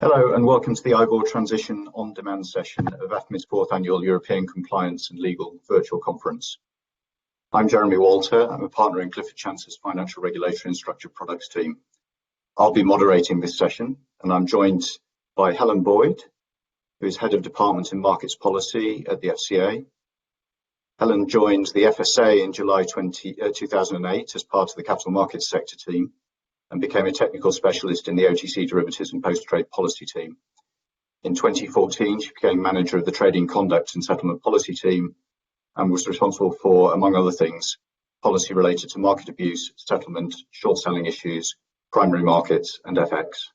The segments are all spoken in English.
Hello and welcome to the IBOR Transition on-demand session of AFMI's 4th Annual European Compliance and Legal Virtual Conference. I'm Jeremy Walter. I'm a partner in Clifford Chance's Financial Regulatory and Structured Products team. I'll be moderating this session, and I'm joined by Helen Boyd, who is Head of Department in Markets Policy at the FCA. Helen joined the FSA in July 2008 as part of the Capital Markets Sector team, and became a technical specialist in the OTC derivatives and post-trade policy team. In 2014, she became manager of the trading conduct and settlement policy team and was responsible for, among other things, policy related to market abuse, settlement, short selling issues, primary markets and FX.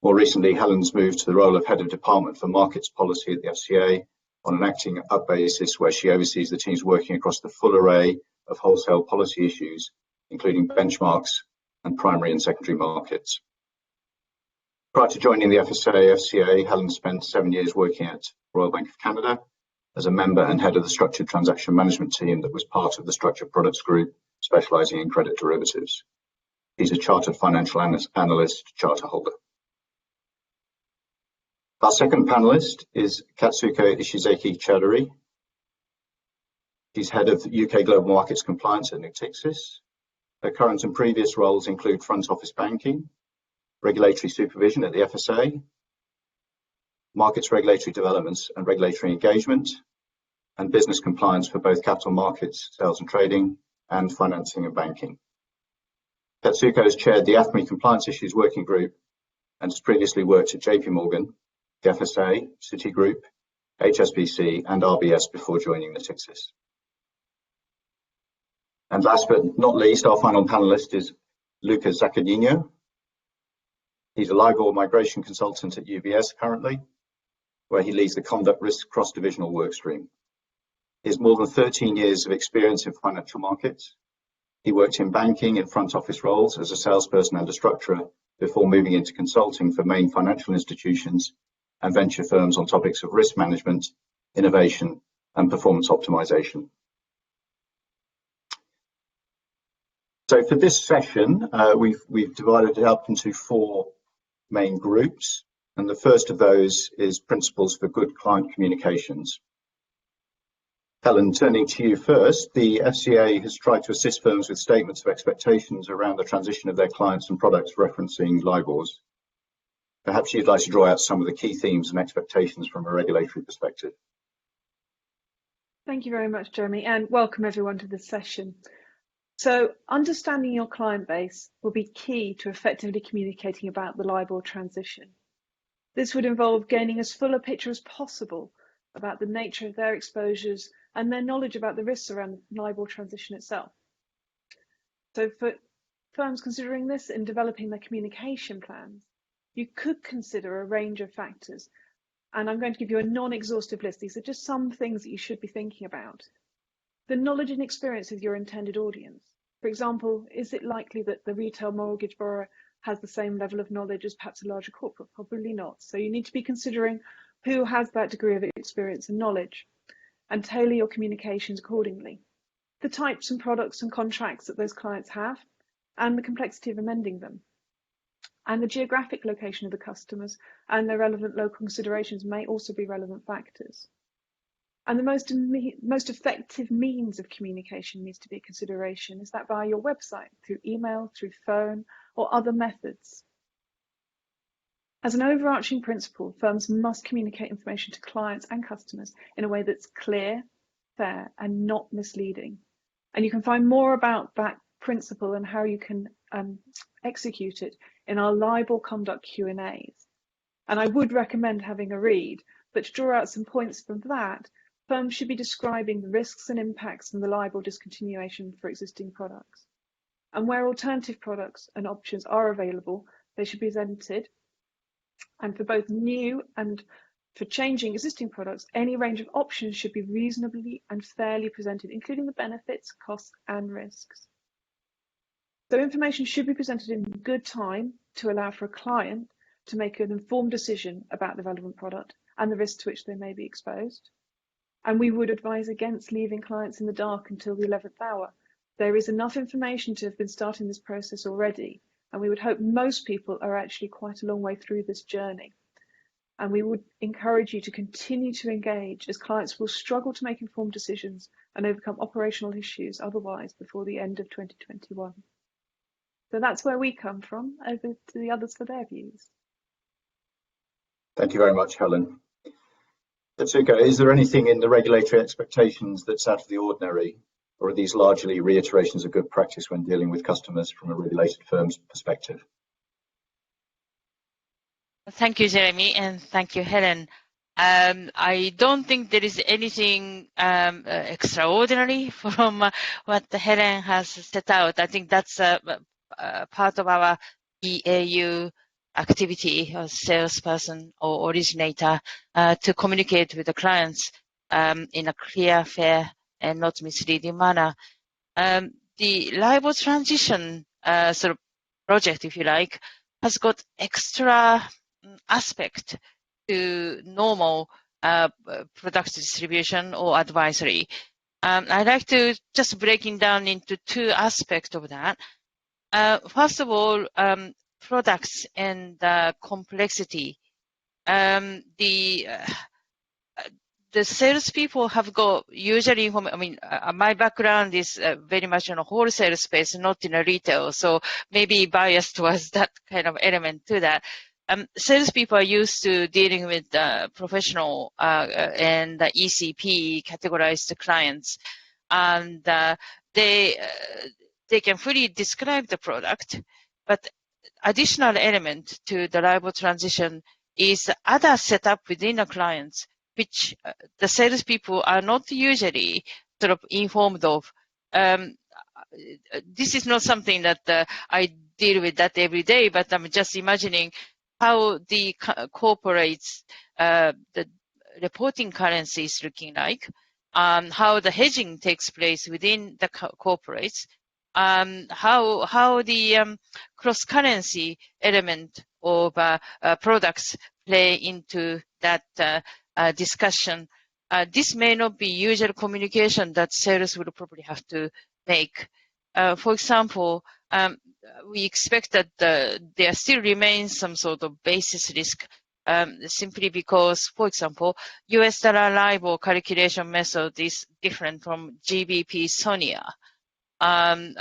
More recently, Helen's moved to the role of Head of Department for Markets Policy at the FCA on an acting up basis where she oversees the teams working across the full array of wholesale policy issues, including benchmarks, and primary and secondary markets. Prior to joining the FCA, Helen spent 7 years working at Royal Bank of Canada as a member and head of the Structured Transaction Management team that was part of the Structured Products Group, specialising in credit derivatives. He's a chartered financial analyst charter holder. Our second panellist is Katsuko Ishizaki-Chowdhury. She's head of UK Global Markets Compliance at Natixis. Her current and previous roles include front office banking, regulatory supervision at the FSA, markets regulatory developments and regulatory engagement, and business compliance for both capital markets, sales and trading, and financing and banking. Katsuko has chaired the AFMI Compliance Issues Working Group and has previously worked at JP Morgan, the FSA, Citigroup, HSBC, and RBS before joining Natixis. And last but not least, our final panelist is Luca Zaccagnino. He's a LIBOR migration consultant at UBS currently, where he leads the conduct risk cross-divisional workstream. He has more than 13 years of experience in financial markets. He worked in banking and front office roles as a salesperson and a structurer before moving into consulting for main financial institutions and venture firms on topics of risk management, innovation, and performance optimization. So for this session, we've divided it up into 4 main groups, and the first of those is Principles for Good Client Communications. Helen, turning to you first, the FCA has tried to assist firms with statements of expectations around the transition of their clients and products referencing LIBORs. Perhaps you'd like to draw out some of the key themes and expectations from a regulatory perspective. Thank you very much, Jeremy, and welcome everyone to this session. So understanding your client base will be key to effectively communicating about the LIBOR transition. This would involve gaining as full a picture as possible about the nature of their exposures and their knowledge about the risks around the LIBOR transition itself. So for firms considering this in developing their communication plans, you could consider a range of factors. And I'm going to give you a non-exhaustive list. These are just some things that you should be thinking about. The knowledge and experience of your intended audience. For example, is it likely that the retail mortgage borrower has the same level of knowledge as perhaps a larger corporate? Probably not. So you need to be considering who has that degree of experience and knowledge and tailor your communications accordingly. The types and products and contracts that those clients have and the complexity of amending them. And the geographic location of the customers and their relevant local considerations may also be relevant factors. And the most effective means of communication needs to be a consideration. Is that via your website, through email, through phone, or other methods? As an overarching principle, firms must communicate information to clients and customers in a way that's clear, fair, and not misleading. And you can find more about that principle and how you can execute it in our LIBOR conduct Q&As. And I would recommend having a read, but to draw out some points from that, firms should be describing the risks and impacts from the LIBOR discontinuation for existing products. And where alternative products and options are available, they should be presented. And for both new and for changing existing products, any range of options should be reasonably and fairly presented, including the benefits, costs, and risks. So information should be presented in good time to allow for a client to make an informed decision about the relevant product and the risks to which they may be exposed. And we would advise against leaving clients in the dark until the 11th hour. There is enough information to have been starting this process already, and we would hope most people are actually quite a long way through this journey. And we would encourage you to continue to engage, as clients will struggle to make informed decisions and overcome operational issues otherwise before the end of 2021. So that's where we come from. Over to the others for their views. Thank you very much, Helen. Tatsuko, is there anything in the regulatory expectations that's out of the ordinary, or are these largely reiterations of good practice when dealing with customers from a regulated firm's perspective? Thank you, Jeremy, and thank you, Helen. I don't think there is anything extraordinary from what Helen has set out. I think that's part of our EAU activity, or salesperson or originator, to communicate with the clients in a clear, fair, and not misleading manner. The LIBOR transition sort of project, if you like, has got extra aspect to normal product distribution or advisory. I'd like to just break it down into two aspects of that. First of all, products and complexity. The salespeople have got usually, I mean, my background is very much in a wholesale space, not in a retail, so maybe biased towards that kind of element to that. Salespeople are used to dealing with professional and ECP categorized clients, and they can fully describe the product, but additional element to the LIBOR transition is other setup within the clients, which the salespeople are not usually sort of informed of. This is not something that I deal with that every day, but I'm just imagining how the corporates, the reporting currency is looking like, how the hedging takes place within the corporates, how the cross-currency element of products play into that discussion. This may not be usual communication that sales will probably have to make. For example, we expect that there still remains some sort of basis risk, simply because, for example, US dollar LIBOR calculation method is different from GBP SONIA. And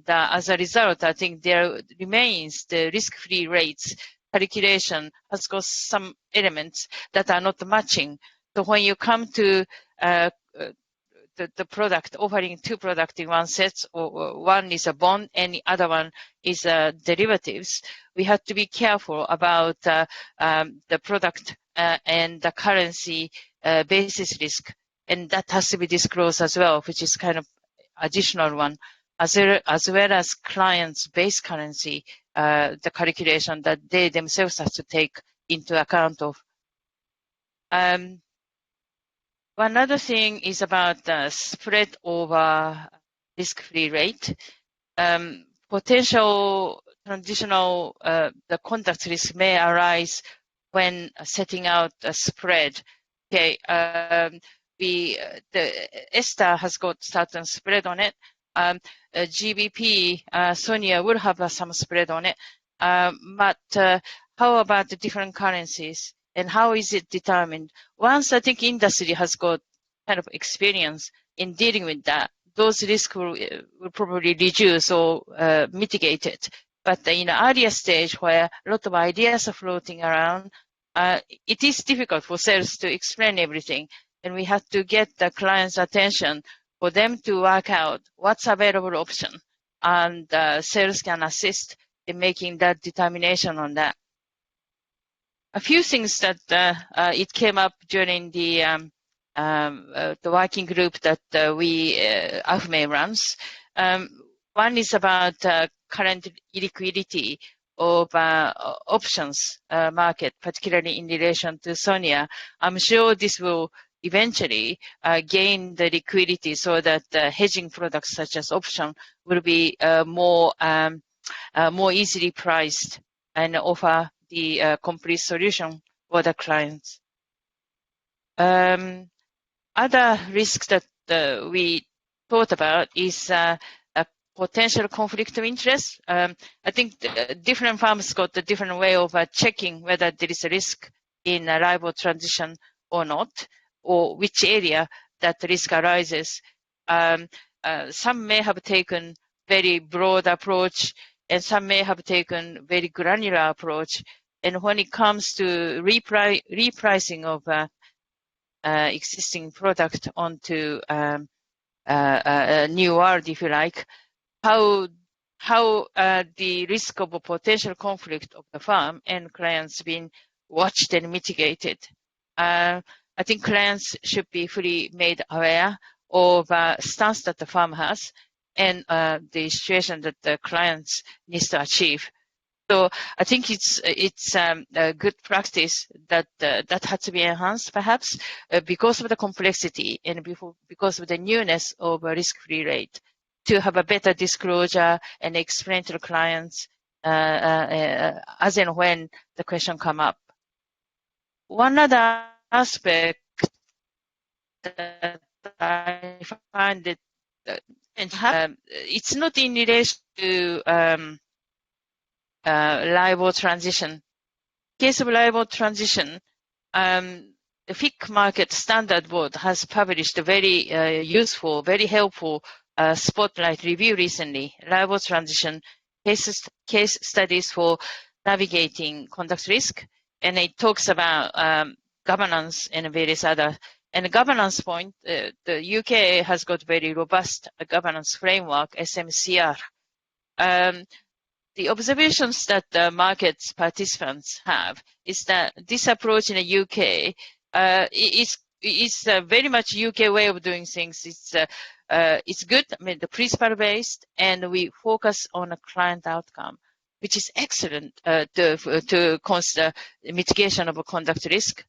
as a result, I think there remains the risk-free rates calculation has got some elements that are not matching. So when you come to the product, offering two products in one set, or one is a bond and the other one is derivatives, we have to be careful about the product and the currency basis risk, and that has to be disclosed as well, which is kind of additional one, as well as clients' base currency, the calculation that they themselves have to take into account of. One other thing is about the spread over risk-free rate. Potential transitional, the contact risk may arise when setting out a spread. Okay, the ESTA has got certain spread on it. GBP, SONIA will have some spread on it. But how about the different currencies? And how is it determined? Once I think industry has got kind of experience in dealing with that, those risks will probably reduce or mitigate it. But in an earlier stage where a lot of ideas are floating around, it is difficult for sales to explain everything. And we have to get the client's attention for them to work out what's available option. And sales can assist in making that determination on that. A few things that it came up during the working group that AFME runs. One is about current illiquidity of options market, particularly in relation to SONIA. I'm sure this will eventually gain the liquidity so that hedging products such as option will be more easily priced and offer the complete solution for the clients. Other risks that we thought about is potential conflict of interest. I think different firms got a different way of checking whether there is a risk in a LIBOR transition or not, or which area that risk arises. Some may have taken very broad approach, and some may have taken very granular approach. And when it comes to repricing of existing product onto a new world, if you like, how the risk of a potential conflict of the firm and clients being watched and mitigated. I think clients should be fully made aware of stance that the firm has and the situation that the clients needs to achieve. So I think it's a good practice that that had to be enhanced, perhaps, because of the complexity and because of the newness of a risk-free rate, to have a better disclosure and explain to the clients as and when the question come up. One other aspect that I find it, it's not in relation to LIBOR transition. In case of LIBOR transition, the FIC Market Standard Board has published a very useful, very helpful spotlight review recently, LIBOR transition case studies for navigating conduct risk, and it talks about governance and various other. And the governance point, the UK has got very robust governance framework, SMCR. The observations that the market participants have is that this approach in the UK is very much UK way of doing things. It's good. I mean, the principle-based, and we focus on a client outcome, which is excellent to consider mitigation of a conduct risk.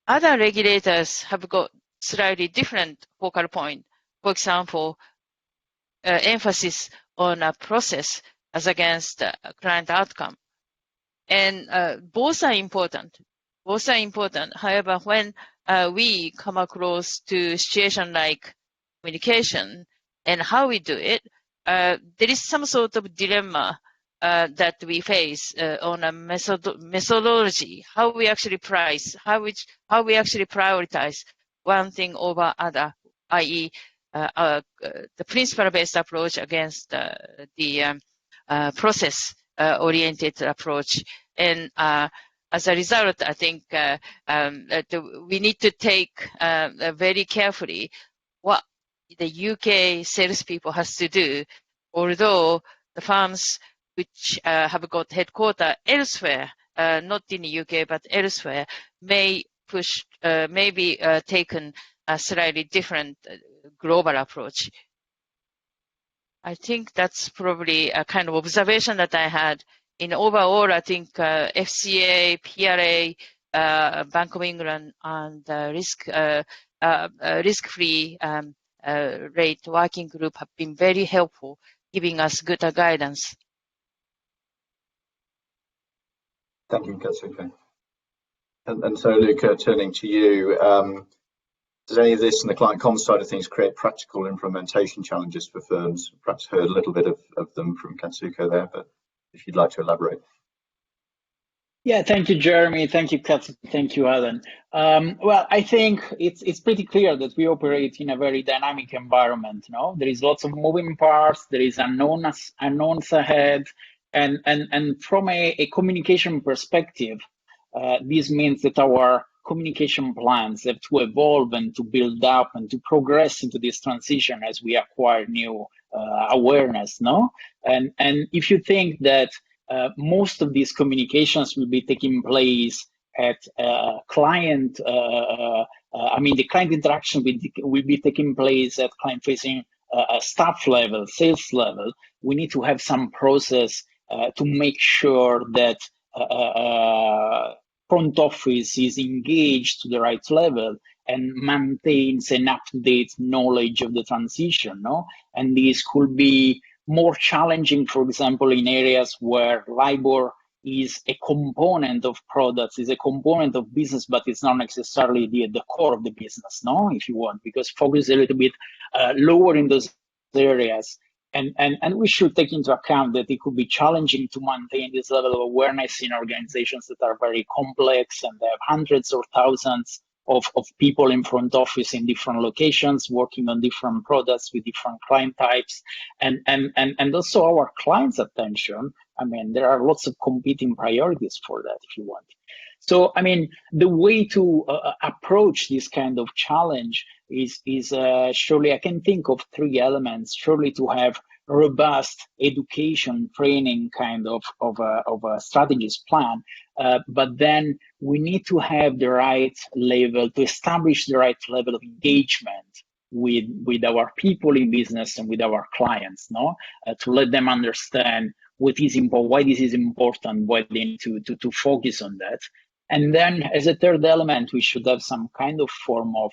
Other regulators have got slightly different focal point. For example, emphasis on a process as against a client outcome. And both are important. Both are important. However, when we come across to a situation like communication and how we do it, there is some sort of dilemma that we face on a methodology, how we actually price, how we actually prioritize one thing over other, i.e. the principle-based approach against the process-oriented approach. And as a result, I think that we need to take very carefully what the UK salespeople has to do, although the firms which have got headquarters elsewhere, not in the UK but elsewhere, may be taken a slightly different global approach. I think that's probably a kind of observation that I had. In overall, I think FCA, PRA, Bank of England, and risk-free rate working group have been very helpful, giving us good guidance. Thank you, Katsuko. And so, Luca, turning to you, does any of this and the client comms side of things create practical implementation challenges for firms? Perhaps heard a little bit of them from Katsuko there, but if you'd like to elaborate. Yeah, thank you, Jeremy. Thank you, Katsuko. Thank you, Alan. Well, I think it's pretty clear that we operate in a very dynamic environment. No, there is lots of moving parts. There is unknowns ahead, and from a communication perspective, this means that our communication plans have to evolve and to build up and to progress into this transition as we acquire new awareness. No, and if you think that most of these communications will be taking place at client, the client interaction will be taking place at client-facing staff level, sales level. We need to have some process to make sure that front office is engaged to the right level and maintains an up-to-date knowledge of the transition. No, and this could be more challenging, for example, in areas where LIBOR is a component of products, is a component of business, but it's not necessarily the core of the business, no, if you want, because focus a little bit lower in those areas And we should take into account that it could be challenging to maintain this level of awareness in organizations that are very complex and they have hundreds or thousands of people in front office in different locations working on different products with different client types, and also our clients' attention. I mean, there are lots of competing priorities for that, if you want. So, I mean, the way to approach this kind of challenge is surely I can think of three elements. Surely to have robust education training kind of a strategist plan, but then we need to have the right level to establish the right level of engagement with our people in business and with our clients, no, to let them understand what is important, why this is important, why they need to focus on that. And then as a third element, we should have some kind of form of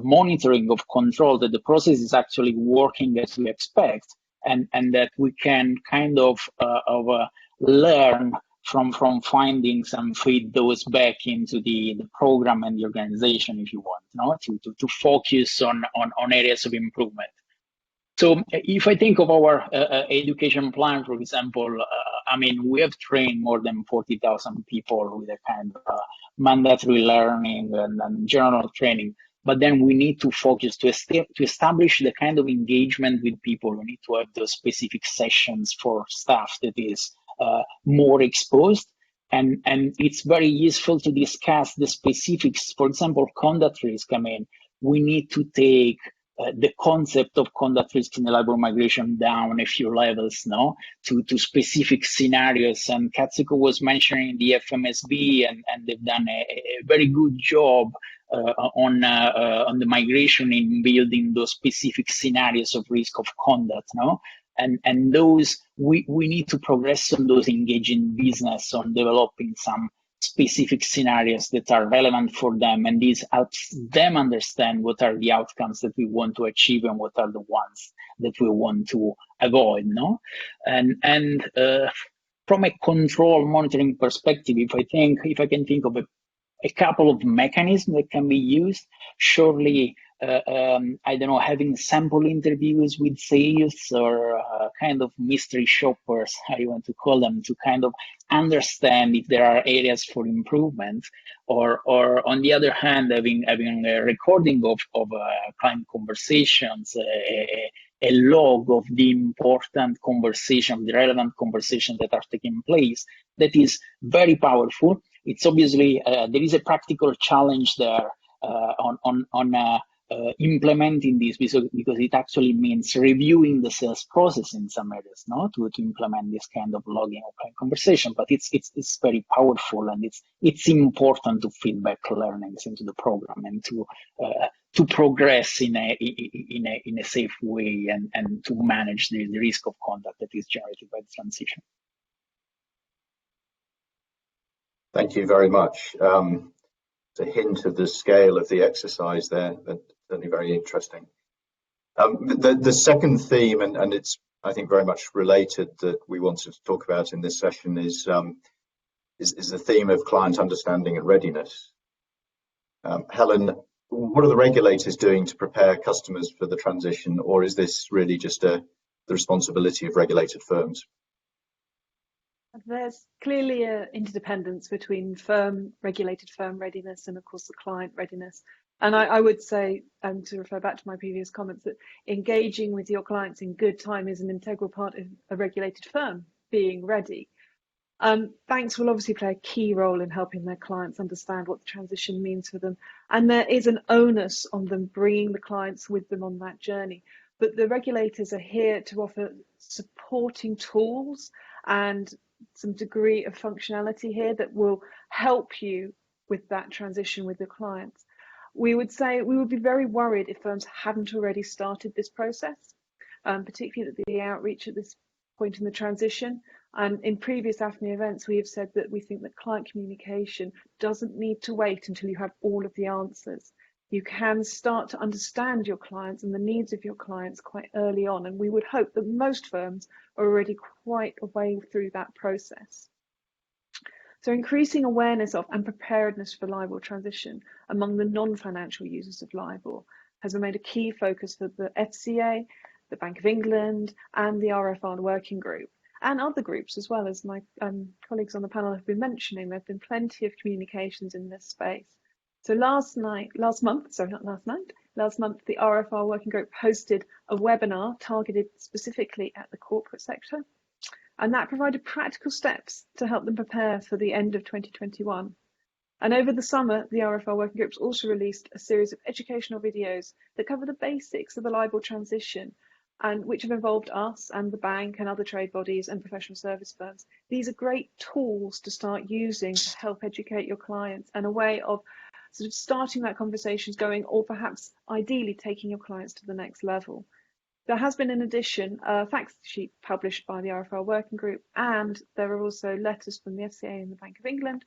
monitoring of control that the process is actually working as we expect, and that we can kind of learn from findings and feed those back into the program and the organization, if you want, no, to focus on areas of improvement. So if I think of our education plan, for example, I mean, we have trained more than 40,000 people with a kind of mandatory learning and general training. But then we need to focus to establish the kind of engagement with people. We need to have those specific sessions for staff that is more exposed. And it's very useful to discuss the specifics. For example, conduct risk. I mean, we need to take the concept of conduct risk in the LIBOR migration down a few levels, no, to specific scenarios. And Katsuko was mentioning the FMSB, and they've done a very good job on the migration in building those specific scenarios of risk of conduct, no. And those we need to progress on those, engaging business on developing some specific scenarios that are relevant for them, and this helps them understand what are the outcomes that we want to achieve and what are the ones that we want to avoid, no? And from a control monitoring perspective, if I can think of a couple of mechanisms that can be used, surely I don't know, having sample interviews with sales or kind of mystery shoppers, how you want to call them, to kind of understand if there are areas for improvement, or on the other hand, having a recording of client conversations, a log of the important conversation, the relevant conversations that are taking place, that is very powerful. It's obviously there is a practical challenge there on implementing this, because it actually means reviewing the sales process in some areas, no, to implement this kind of logging of client conversation. But it's very powerful, and it's important to feedback learnings into the program and to progress in a safe way and to manage the risk of conduct that is generated by the transition. Thank you very much. A hint of the scale of the exercise there, but certainly very interesting. The second theme, and it's, I think, very much related, that we wanted to talk about in this session is the theme of client understanding and readiness. Helen, what are the regulators doing to prepare customers for the transition, or is this really just the responsibility of regulated firms? There's clearly an interdependence between regulated firm readiness and, of course, the client readiness. And I would say, and to refer back to my previous comments, that engaging with your clients in good time is an integral part of a regulated firm being ready. Banks will obviously play a key role in helping their clients understand what the transition means for them. And there is an onus on them bringing the clients with them on that journey. But the regulators are here to offer supporting tools and some degree of functionality here that will help you with that transition with the clients. We would say we would be very worried if firms hadn't already started this process, particularly at the outreach at this point in the transition. And in previous AFME events, we have said that we think that client communication doesn't need to wait until you have all of the answers. You can start to understand your clients and the needs of your clients quite early on. And we would hope that most firms are already quite a way through that process. So increasing awareness of and preparedness for LIBOR transition among the non-financial users of LIBOR has remained a key focus for the FCA the Bank of England, and the RFR working group, and other groups as well. As my colleagues on the panel have been mentioning, there have been plenty of communications in this space. So last month, the RFR working group hosted a webinar targeted specifically at the corporate sector, and that provided practical steps to help them prepare for the end of 2021. And over the summer, the RFR working groups also released a series of educational videos that cover the basics of the LIBOR transition, and which have involved us and the bank and other trade bodies and professional service firms. These are great tools to start using to help educate your clients, and a way of sort of starting that conversations going, or perhaps ideally taking your clients to the next level. There has been, in addition, a fact sheet published by the RFR working group, and there are also letters from the FCA and the Bank of England,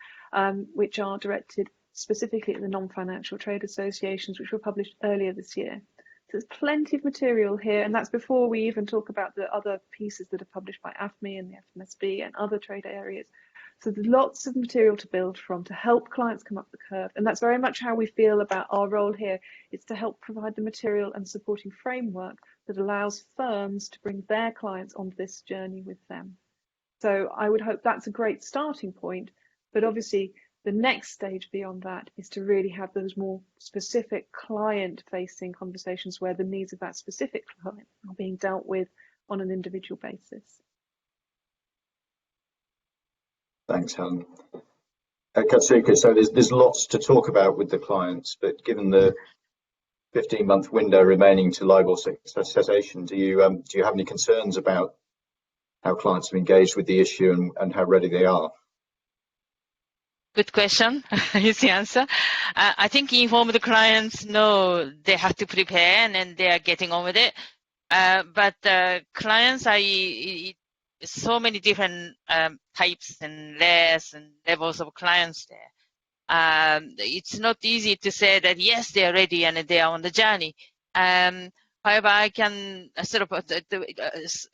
which are directed specifically at the non-financial trade associations, which were published earlier this year. So there's plenty of material here, and that's before we even talk about the other pieces that are published by AFME and the FMSB and other trade areas. So there's lots of material to build from to help clients come up the curve. And that's very much how we feel about our role here. It's to help provide the material and supporting framework that allows firms to bring their clients on this journey with them. So I would hope that's a great starting point, but obviously the next stage beyond that is to really have those more specific client-facing conversations where the needs of that specific client are being dealt with on an individual basis. Thanks, Helen. Katsuka, so there's lots to talk about with the clients, but given the 15-month window remaining to LIBOR cessation, do you have any concerns about how clients have engaged with the issue and how ready they are? Good question is the answer. I think informed clients know they have to prepare and they are getting on with it. But clients are so many different types and layers and levels of clients there. It's not easy to say that yes, they are ready and they are on the journey. However, I can sort of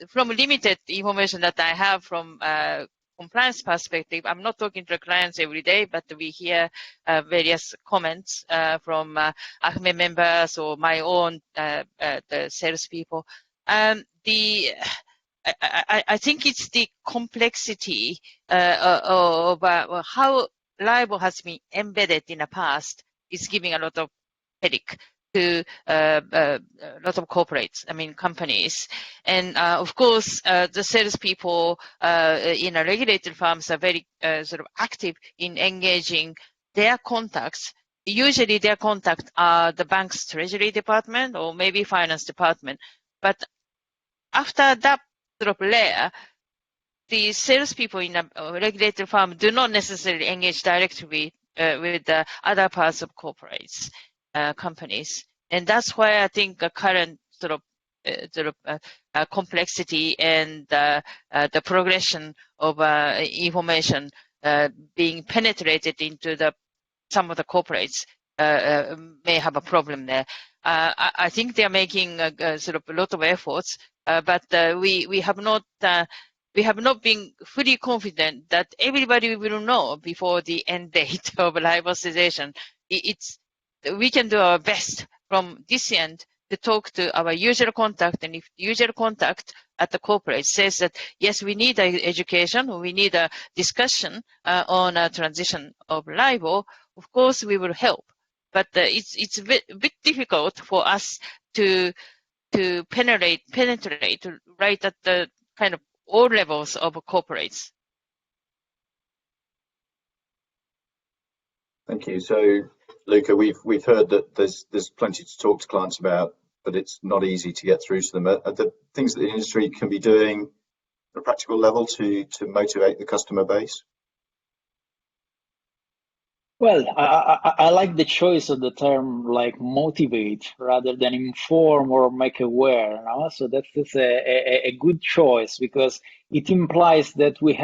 from limited information that I have from compliance perspective, I'm not talking to the clients every day, but we hear various comments from ACME members or my own the salespeople. I think it's the complexity of how LIBOR has been embedded in the past is giving a lot of headache to a lot of corporates, companies. And of course, the salespeople in a regulated firms are very sort of active in engaging their contacts. Usually their contacts are the bank's treasury department or maybe finance department. But after that sort of layer, the salespeople in a regulated firm do not necessarily engage directly with the other parts of corporates, companies. And that's why I think the current sort of complexity and the progression of information being penetrated into some of the corporates may have a problem there. I think they are making sort of a lot of efforts, but we have not been fully confident that everybody will know before the end date of LIBOR cessation. We can do our best from this end to talk to our usual contact, and if the usual contact at the corporate says that yes, we need education, or we need a discussion on a transition of LIBOR, of course we will help. But it's a bit difficult for us to penetrate right at the kind of all levels of corporates. Thank you. So, Luca, we've heard that there's plenty to talk to clients about, but it's not easy to get through to them. Are there things that the industry can be doing at a practical level to motivate the customer base? Well, I like the choice of the term like motivate rather than inform or make aware. No? So that's a good choice, because it implies that we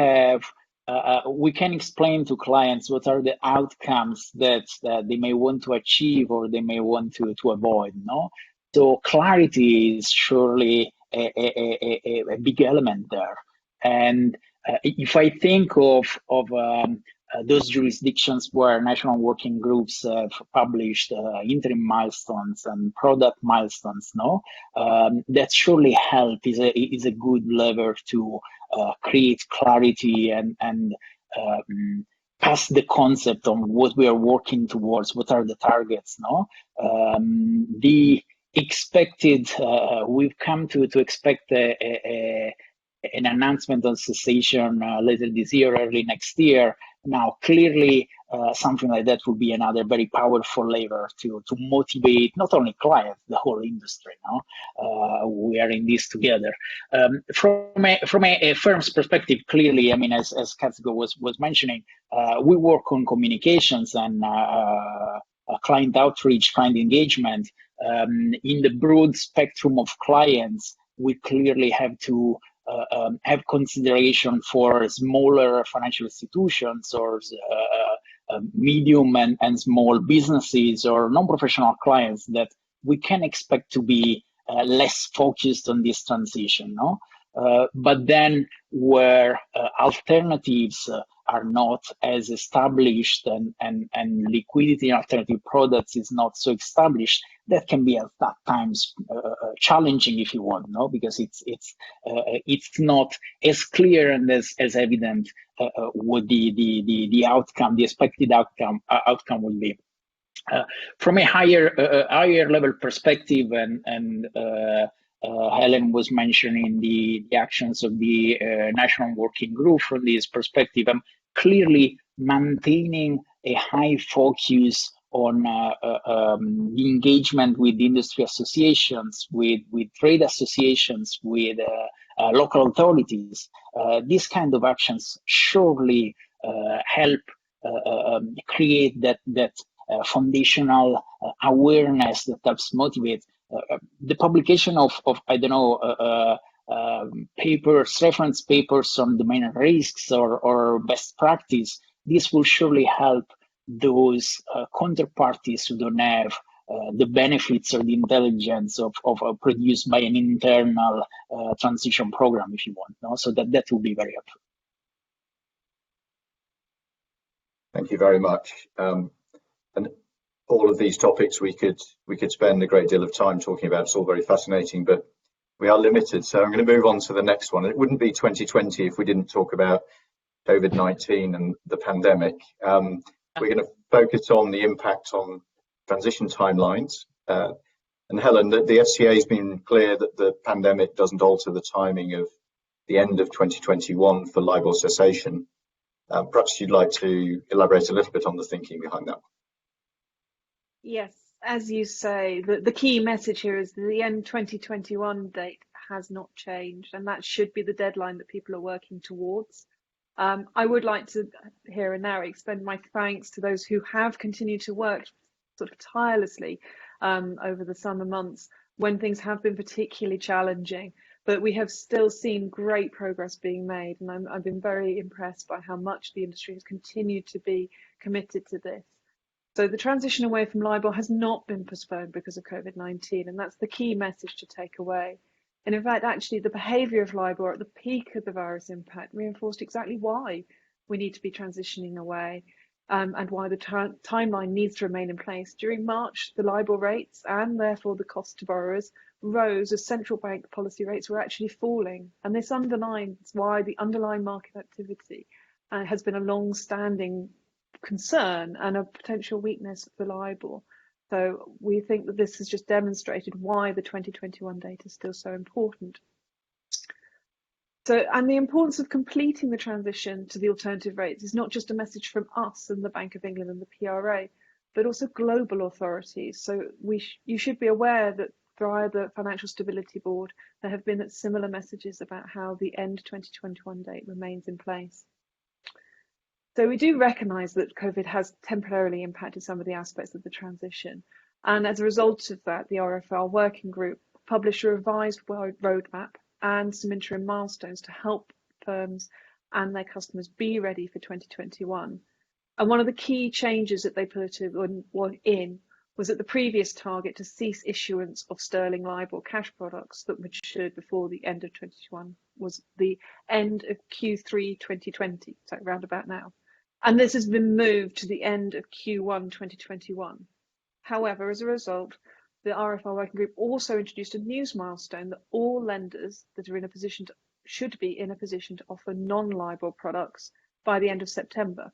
can explain to clients what are the outcomes that they may want to achieve or they may want to avoid. No, so clarity is surely a big element there. And if I think of those jurisdictions where national working groups have published interim milestones and product milestones, no, that surely help is a good lever to create clarity and pass the concept on what we are working towards, what are the targets, no? The expected, we've come to expect an announcement on cessation later this year, early next year. Now, clearly, something like that would be another very powerful lever to motivate not only clients, the whole industry. No, we are in this together. From a firm's perspective, clearly, I mean, as Katsuko was mentioning, we work on communications and client outreach, client engagement. In the broad spectrum of clients, we clearly have to have consideration for smaller financial institutions or medium and small businesses or non-professional clients that we can expect to be less focused on this transition. No? But then where alternatives are not as established and liquidity in alternative products is not so established, that can be at times challenging, if you want, no, because it's not as clear and as evident what the outcome, the expected outcome would be. From a higher level perspective, and Helen was mentioning the actions of the national working group from this perspective. Clearly maintaining a high focus on the engagement with industry associations, with trade associations, with local authorities. These kind of actions surely help create that foundational awareness that helps motivate the publication of I don't know, papers, reference papers on domain risks or best practice. This will surely help those counterparties who don't have the benefits or the intelligence of produced by an internal transition program, if you want. No? So that will be very helpful. Thank you very much. And all of these topics we could spend a great deal of time talking about. It's all very fascinating, but we are limited. So I'm going to move on to the next one. It wouldn't be 2020 if we didn't talk about COVID-19 and the pandemic. We're going to focus on the impact on transition timelines. And Helen, the FCA has been clear that the pandemic doesn't alter the timing of the end of 2021 for LIBOR cessation. Perhaps you'd like to elaborate a little bit on the thinking behind that. Yes, as you say, the key message here is that the end 2021 date has not changed, and that should be the deadline that people are working towards. I would like to here and now extend my thanks to those who have continued to work sort of tirelessly over the summer months when things have been particularly challenging, but we have still seen great progress being made, and I've been very impressed by how much the industry has continued to be committed to this. So the transition away from LIBOR has not been postponed because of COVID-19, and that's the key message to take away. And in fact, actually, the behaviour of LIBOR at the peak of the virus impact reinforced exactly why we need to be transitioning away and why the timeline needs to remain in place. During March, the LIBOR rates and therefore the cost to borrowers rose as central bank policy rates were actually falling. And this underlines why the underlying market activity has been a long-standing concern and a potential weakness for LIBOR. So we think that this has just demonstrated why the 2021 date is still so important. So, and the importance of completing the transition to the alternative rates is not just a message from us and the Bank of England and the PRA, but also global authorities. So you should be aware that via the Financial Stability Board, there have been similar messages about how the end 2021 date remains in place. So we do recognise that COVID has temporarily impacted some of the aspects of the transition. And as a result of that, the RFR working group published a revised roadmap and some interim milestones to help firms and their customers be ready for 2021. And one of the key changes that they put in was that the previous target to cease issuance of sterling LIBOR cash products that matured before the end of 2021 was the end of Q3 2020, so round about now. and this has been moved to the end of Q1 2021. However, as a result, the RFR working group also introduced a news milestone that all lenders that are in a position to, should be in a position to offer non-LIBOR products by the end of September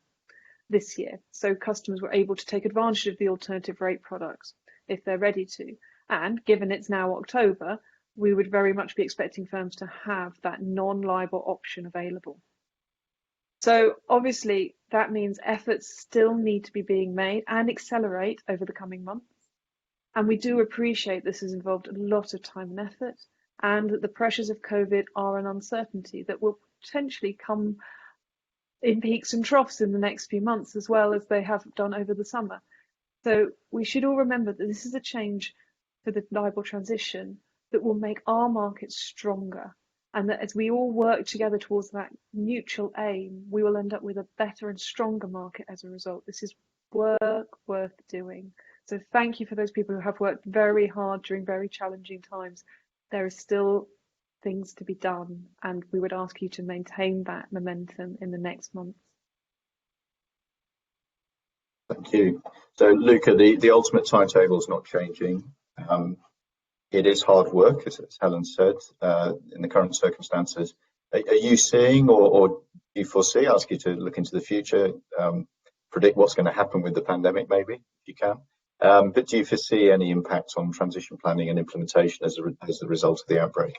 this year. So customers were able to take advantage of the alternative rate products if they're ready to. And given it's now October, we would very much be expecting firms to have that non-LIBOR option available. So obviously that means efforts still need to be being made and accelerate over the coming months. And we do appreciate this has involved a lot of time and effort, and that the pressures of COVID are an uncertainty that will potentially come in peaks and troughs in the next few months, as well as they have done over the summer. So we should all remember that this is a change for the IBOR transition that will make our markets stronger, and that as we all work together towards that mutual aim, we will end up with a better and stronger market as a result. This is work worth doing. So thank you for those people who have worked very hard during very challenging times. There is still things to be done, and we would ask you to maintain that momentum in the next months. Thank you. So Luca, the ultimate timetable is not changing. It is hard work, as Helen said, in the current circumstances. Are you seeing, or do you foresee, ask you to look into the future, predict what's going to happen with the pandemic, maybe, if you can? But do you foresee any impact on transition planning and implementation as a result of the outbreak?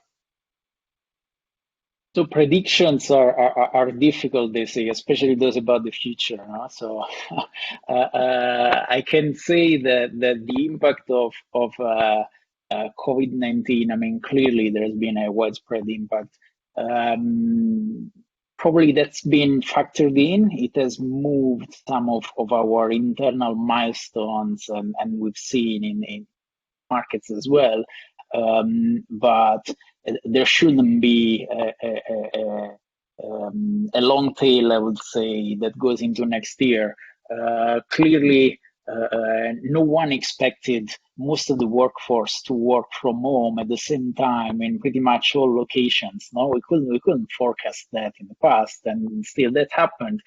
So predictions are difficult, they say, especially those about the future. No? So I can say that the impact of COVID-19, I mean, clearly there's been a widespread impact. Probably that's been factored in. It has moved some of our internal milestones, and we've seen in markets as well. But there shouldn't be a long tail, I would say, that goes into next year. Clearly, no one expected most of the workforce to work from home at the same time in pretty much all locations. No, we couldn't forecast that in the past, and still that happened.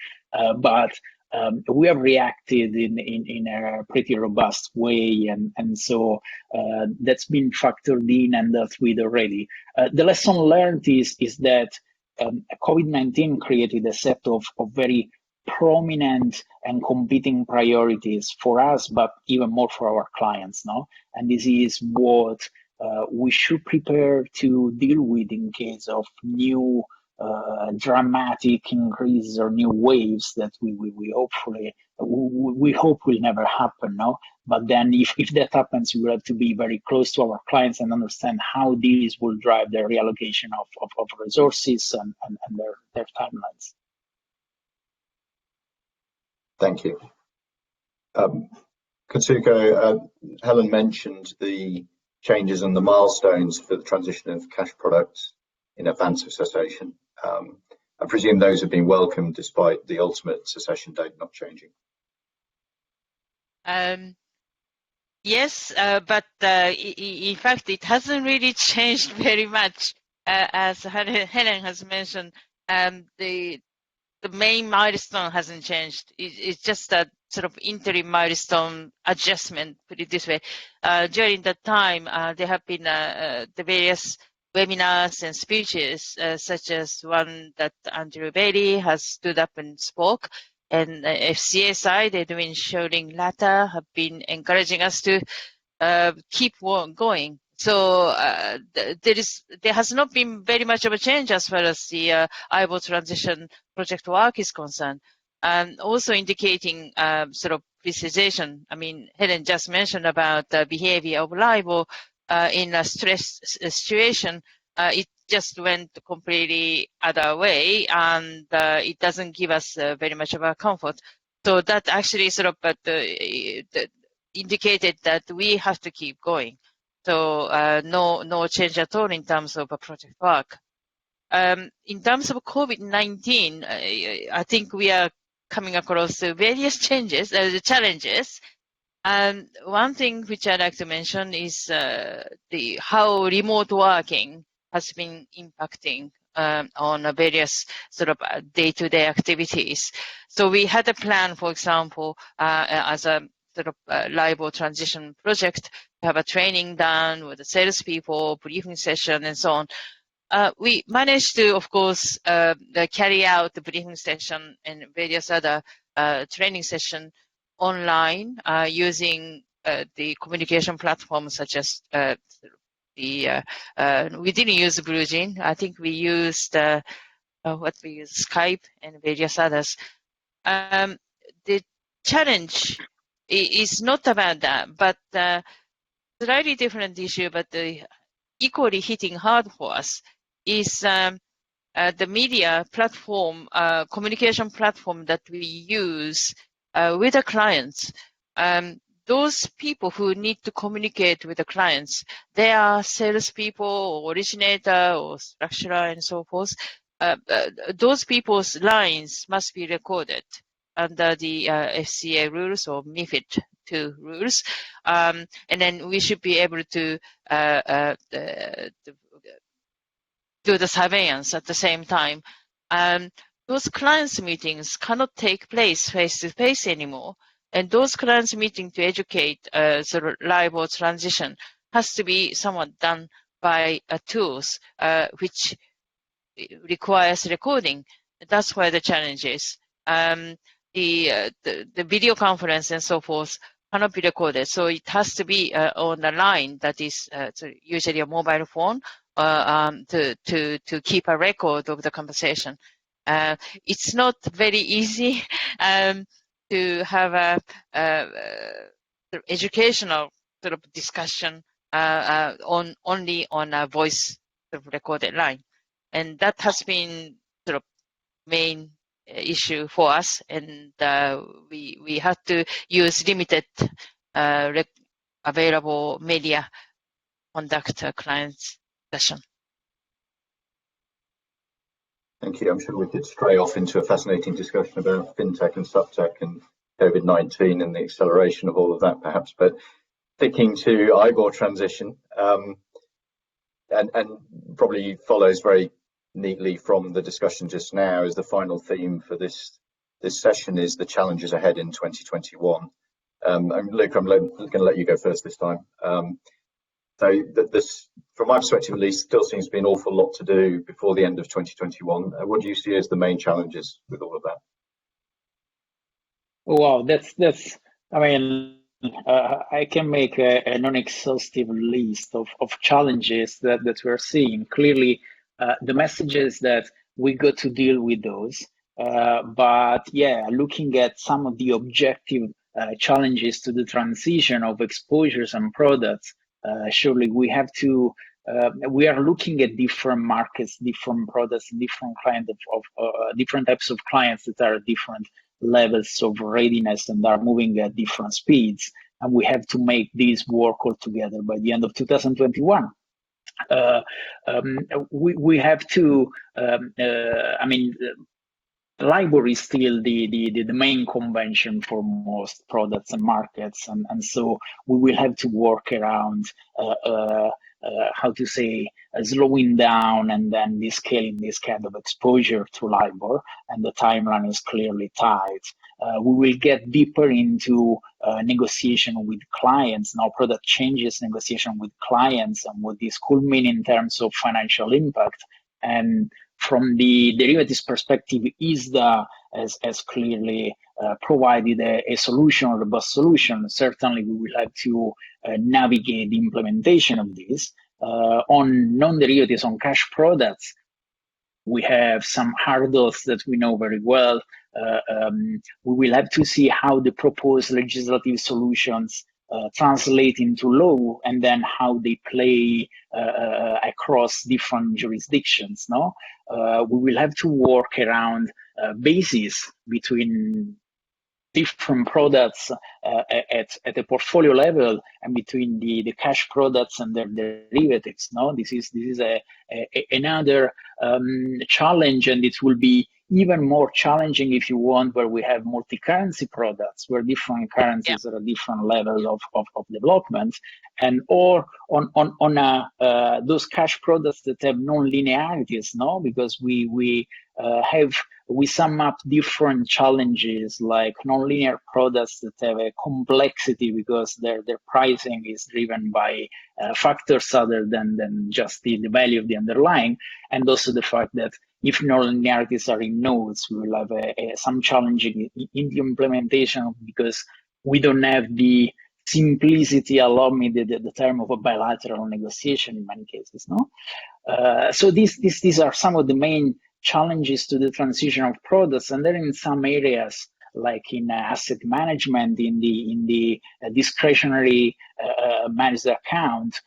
But we have reacted in a pretty robust way, and so that's been factored in and dealt with already. The lesson learned is that COVID-19 created a set of very prominent and competing priorities for us, but even more for our clients, no? And this is what we should prepare to deal with in case of new dramatic increases or new waves that we hopefully we hope will never happen, no? But then if that happens, we will have to be very close to our clients and understand how these will drive their reallocation of resources and their timelines. Thank you. Katsuko, Helen mentioned the changes and the milestones for the transition of cash products in advance of cessation. I presume those have been welcomed despite the ultimate cessation date not changing. Yes, but in fact, it hasn't really changed very much. As Helen has mentioned, the main milestone hasn't changed. It's just a sort of interim milestone adjustment, put it this way. During that time, there have been the various webinars and speeches, such as one that Andrew Bailey has stood up and spoke. And FCA side, Edwin Scholing latter have been encouraging us to keep going. So there has not been very much of a change as far as the IBOR transition project work is concerned, and also indicating sort of precision. I mean, Helen just mentioned about the behavior of LIBOR in a stress situation. It just went completely other way, and it doesn't give us very much of a comfort. So that actually sort of indicated that we have to keep going. So no change at all in terms of project work. In terms of COVID-19, I think we are coming across various challenges. And one thing which I'd like to mention is how remote working has been impacting on various sort of day-to-day activities. So we had a plan, for example, as a sort of LIBOR transition project, to have a training done with the salespeople, briefing session, and so on. We managed to, of course, carry out the briefing session and various other training session online using the communication platforms such as we didn't use BlueJean. I think we used Skype and various others. The challenge is not about that, but slightly different issue, but the equally hitting hard for us is the media platform, communication platform that we use with the clients. Those people who need to communicate with the clients, they are salespeople or originator or structurer and so forth. Those people's lines must be recorded under the FCA rules or MiFID II rules. And then we should be able to do the surveillance at the same time. Those clients meetings cannot take place face-to-face anymore. And those clients meeting to educate sort of LIBOR transition has to be somewhat done by tools, which requires recording. That's where the challenge is. The video conference and so forth cannot be recorded, so it has to be on the line that is usually a mobile phone to keep a record of the conversation. It's not very easy to have a educational sort of discussion only on a voice sort of recorded line, and that has been sort of main issue for us, and we had to use limited available media conduct a client's session. Thank you. I'm sure we could stray off into a fascinating discussion about fintech and subtech and COVID-19 and the acceleration of all of that, perhaps. But sticking to IBOR transition, and probably follows very neatly from the discussion just now, is the final theme for this session is the challenges ahead in 2021. And Luke, I'm going to let you go first this time. So this, from my perspective at least, still seems to be an awful lot to do before the end of 2021. What do you see as the main challenges with all of that? Wow, that's. I mean, I can make a non-exhaustive list of challenges that we're seeing. Clearly, the message is that we got to deal with those. But yeah, looking at some of the objective challenges to the transition of exposures and products, surely we have to. We are looking at different markets, different products, different kind of different types of clients that are at different levels of readiness and are moving at different speeds, and we have to make these work all together by the end of 2021. We have to. I mean, LIBOR is still the main convention for most products and markets, and so we will have to work around how to say slowing down and then descaling this kind of exposure to LIBOR, and the timeline is clearly tight. We will get deeper into negotiation with clients, now product changes negotiation with clients, and what this could mean in terms of financial impact. And from the derivatives perspective, ISDA has clearly provided a solution, a robust solution. Certainly, we will have to navigate the implementation of this. On non-derivatives, on cash products, we have some hurdles that we know very well. We will have to see how the proposed legislative solutions translate into law, and then how they play across different jurisdictions. No, we will have to work around bases between different products at a portfolio level and between the cash products and their derivatives. No, this is another challenge, and it will be even more challenging if you want, where we have multi-currency products, where different currencies are at different levels of development, and or on those cash products that have non-linearities, no, because we sum up different challenges like nonlinear products that have a complexity because their pricing is driven by factors other than just the value of the underlying, and also the fact that if nonlinearities are in nodes, we will have some challenging in the implementation because we don't have the simplicity, allow me the term of a bilateral negotiation in many cases, no? So these are some of the main challenges to the transition of products, and then in some areas like in asset management, in the discretionary managed account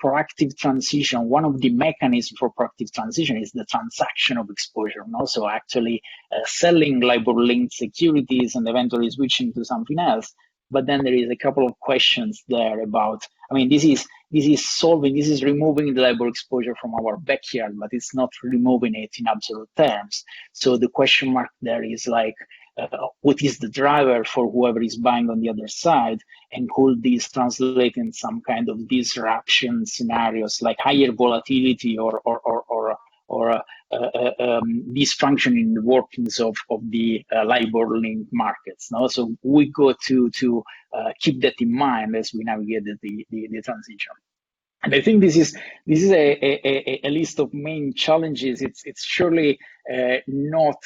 proactive transition. One of the mechanisms for proactive transition is the transaction of exposure, and also actually selling LIBOR-linked securities and eventually switching to something else. But then there is a couple of questions there about, I mean, this is removing the LIBOR exposure from our backyard, but it's not removing it in absolute terms. So the question mark there is like, what is the driver for whoever is buying on the other side, and could this translate in some kind of disruption scenarios like higher volatility or dysfunction in the workings of the LIBOR-linked markets. No? So we got to keep that in mind as we navigate the transition. And I think this is a list of main challenges. It's surely not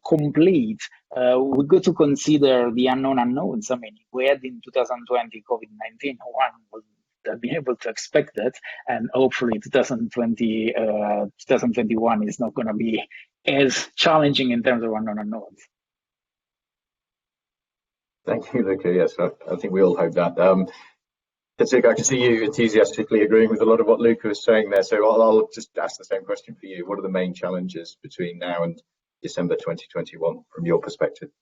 complete. We got to consider the unknown unknowns. I mean, we had in 2020 COVID-19, one would have been able to expect that, and hopefully 2021 is not going to be as challenging in terms of unknown unknowns. Thank you, Luca. Yes, I think we all hope that. Katika, I can see you enthusiastically agreeing with a lot of what Luca was saying there. So I'll just ask the same question for you. What are the main challenges between now and December 2021 from your perspective?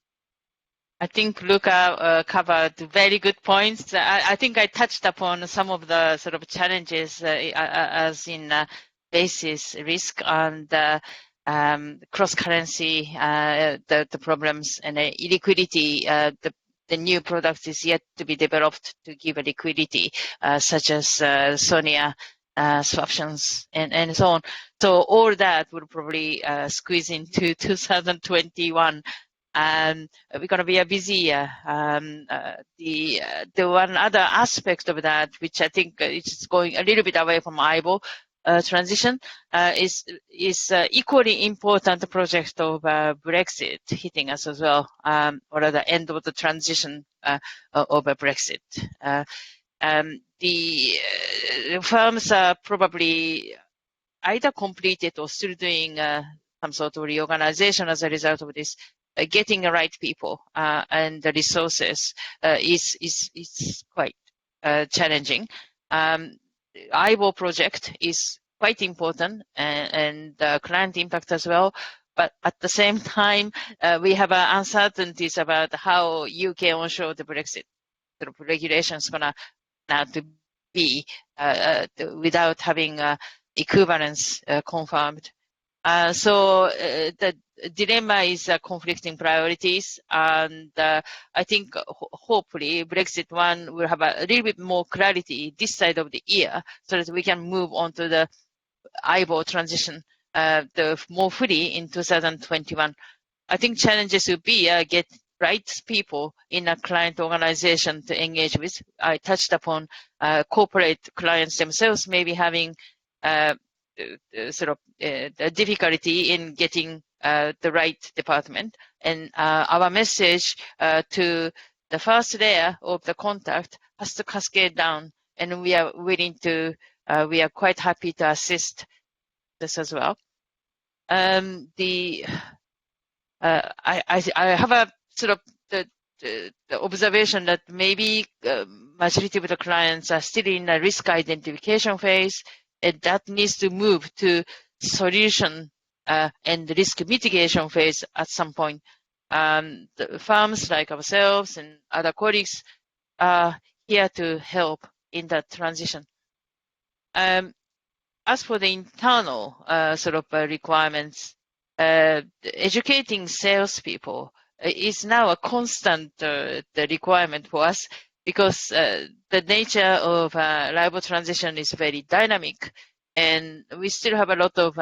I think Luca covered very good points. I think I touched upon some of the sort of challenges as in basis risk and cross-currency, the problems and illiquidity. The new product is yet to be developed to give a liquidity, such as SONIA swaptions and so on. So all that will probably squeeze into 2021. And we're going to be a busy year. The one other aspect of that, which I think is going a little bit away from IBOR transition, is equally important project of Brexit hitting us as well, or at the end of the transition over Brexit. The firms are probably either completed or still doing some sort of reorganization as a result of this. Getting the right people and the resources is quite challenging. IBOR project is quite important and client impact as well. But at the same time, we have uncertainties about how UK onshore the Brexit sort of regulation is gonna now to be without having equivalence confirmed. So the dilemma is conflicting priorities, and I think hopefully Brexit one will have a little bit more clarity this side of the year, so that we can move on to the IBOR transition more fully in 2021. I think challenges will be get right people in a client organization to engage with. I touched upon corporate clients themselves maybe having sort of difficulty in getting the right department, and our message to the first layer of the contact has to cascade down, and we are willing to we are quite happy to assist this as well. I have a sort of the observation that maybe majority of the clients are still in a risk identification phase, and that needs to move to solution and risk mitigation phase at some point. The firms like ourselves and other colleagues are here to help in that transition. as for the internal requirements, educating salespeople is now a constant the requirement for us, because the nature of LIBOR transition is very dynamic, and we still have a lot of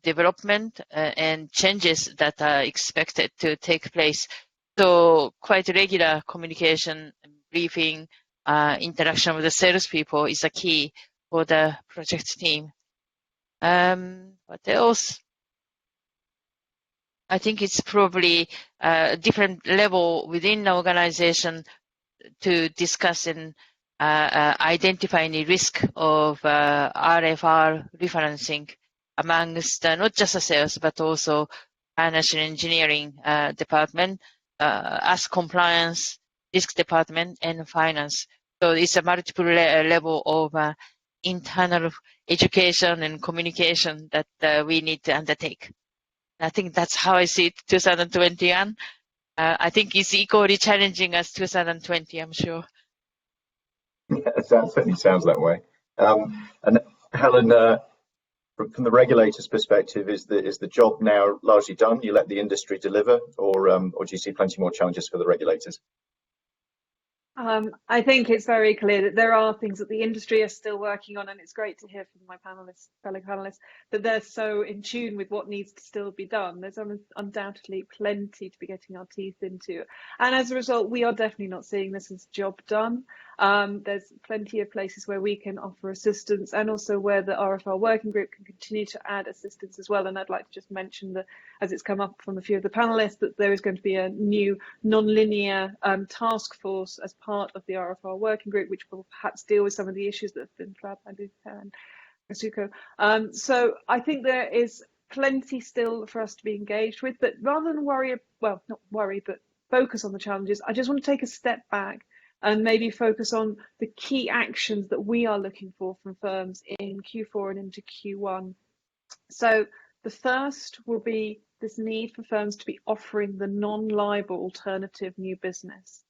development and changes that are expected to take place. So quite regular communication, briefing, interaction with the salespeople is a key for the project team. What else? I think it's probably a different level within the organization to discuss and identify any risk of RFR referencing amongst not just the sales, but also financial engineering department, as compliance, risk department, and finance. So it's a multiple level of internal education and communication that we need to undertake. I think that's how I see it 2021. I think it's equally challenging as 2020, I'm sure. Yeah, it certainly sounds that way. And Helen, from the regulator's perspective, is the job now largely done? You let the industry deliver, or do you see plenty more challenges for the regulators? I think it's very clear that there are things that the industry are still working on, and it's great to hear from my fellow panelists, that they're so in tune with what needs to still be done. There's undoubtedly plenty to be getting our teeth into, and as a result, we are definitely not seeing this as job done. There's plenty of places where we can offer assistance, and also where the RFR working group can continue to add assistance as well. And I'd like to just mention that, as it's come up from a few of the panelists, that there is going to be a new non-linear task force as part of the RFR working group, which will perhaps deal with some of the issues that have been flagged by Luca and Yasuko. So I think there is plenty still for us to be engaged with, but rather than worry, well, not worry, but focus on the challenges, I just want to take a step back and maybe focus on the key actions that we are looking for from firms in Q4 and into Q1. So the first will be this need for firms to be offering the non-LIBOR alternative new business.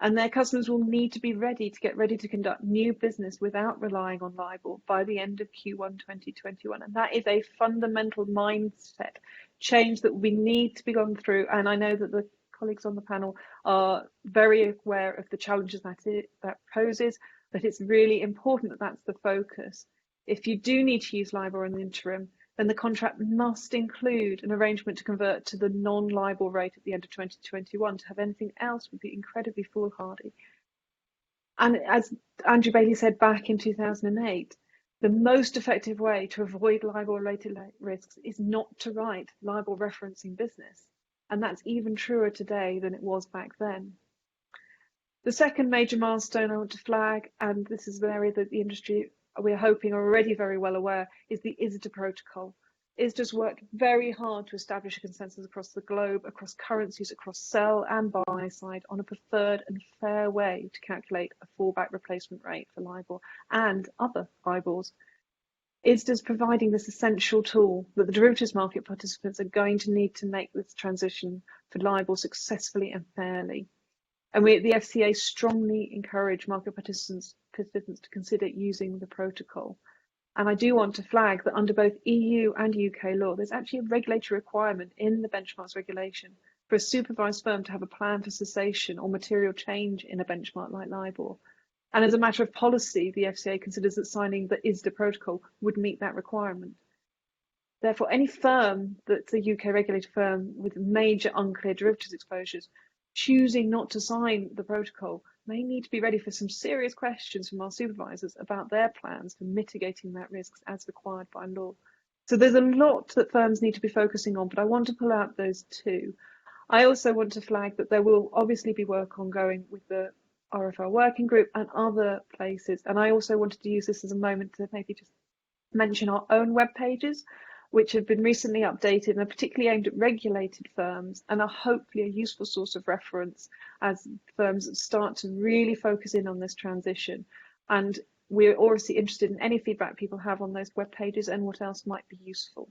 And their customers will need to be ready to get ready to conduct new business without relying on LIBOR by the end of Q1 2021. And that is a fundamental mindset change that we need to be gone through. And I know that the colleagues on the panel are very aware of the challenges that poses, but it's really important that that's the focus. If you do need to use LIBOR in the interim, then the contract must include an arrangement to convert to the non-LIBOR rate at the end of 2021. To have anything else would be incredibly foolhardy. And as Andrew Bailey said back in 2008, the most effective way to avoid LIBOR-related risks is not to write LIBOR referencing business. And that's even truer today than it was back then. The second major milestone I want to flag, and this is an area that the industry we're hoping are already very well aware, is the ISDA protocol. ISDA's worked very hard to establish a consensus across the globe, across currencies, across sell and buy side, on a preferred and fair way to calculate a fallback replacement rate for LIBOR and other IBORs. ISDA's providing this essential tool that the derivatives market participants are going to need to make this transition for LIBOR successfully and fairly. And we at the FCA strongly encourage market participants to consider using the protocol. And I do want to flag that under both EU and UK law, there's actually a regulatory requirement in the benchmarks regulation for a supervised firm to have a plan for cessation or material change in a benchmark like LIBOR. And as a matter of policy, the FCA considers that signing the ISDA protocol would meet that requirement. Therefore, any firm that's a UK regulated firm with major unclear derivatives exposures choosing not to sign the protocol may need to be ready for some serious questions from our supervisors about their plans for mitigating that risk as required by law. So there's a lot that firms need to be focusing on, but I want to pull out those two. I also want to flag that there will obviously be work ongoing with the RFR working group and other places. And I also wanted to use this as a moment to maybe just mention our own web pages, which have been recently updated and are particularly aimed at regulated firms and are hopefully a useful source of reference as firms start to really focus in on this transition. And we're obviously interested in any feedback people have on those web pages and what else might be useful.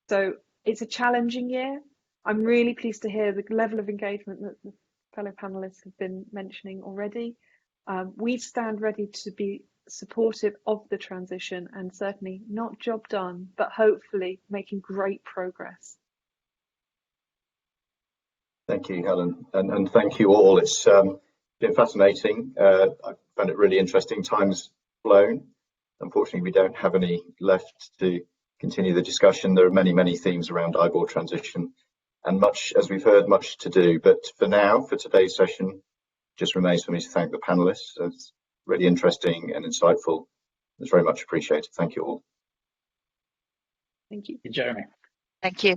So it's a challenging year. I'm really pleased to hear the level of engagement that the fellow panelists have been mentioning already. We stand ready to be supportive of the transition, and certainly not job done, but hopefully making great progress. Thank you, Helen, and thank you all. It's been fascinating. I found it really interesting. Time's flown. Unfortunately, we don't have any left to continue the discussion. There are many themes around IBOR transition, and much, as we've heard, much to do. But for now, for today's session, just remains for me to thank the panelists. It's really interesting and insightful. It's very much appreciated. Thank you all. Thank you. Jeremy. Thank you.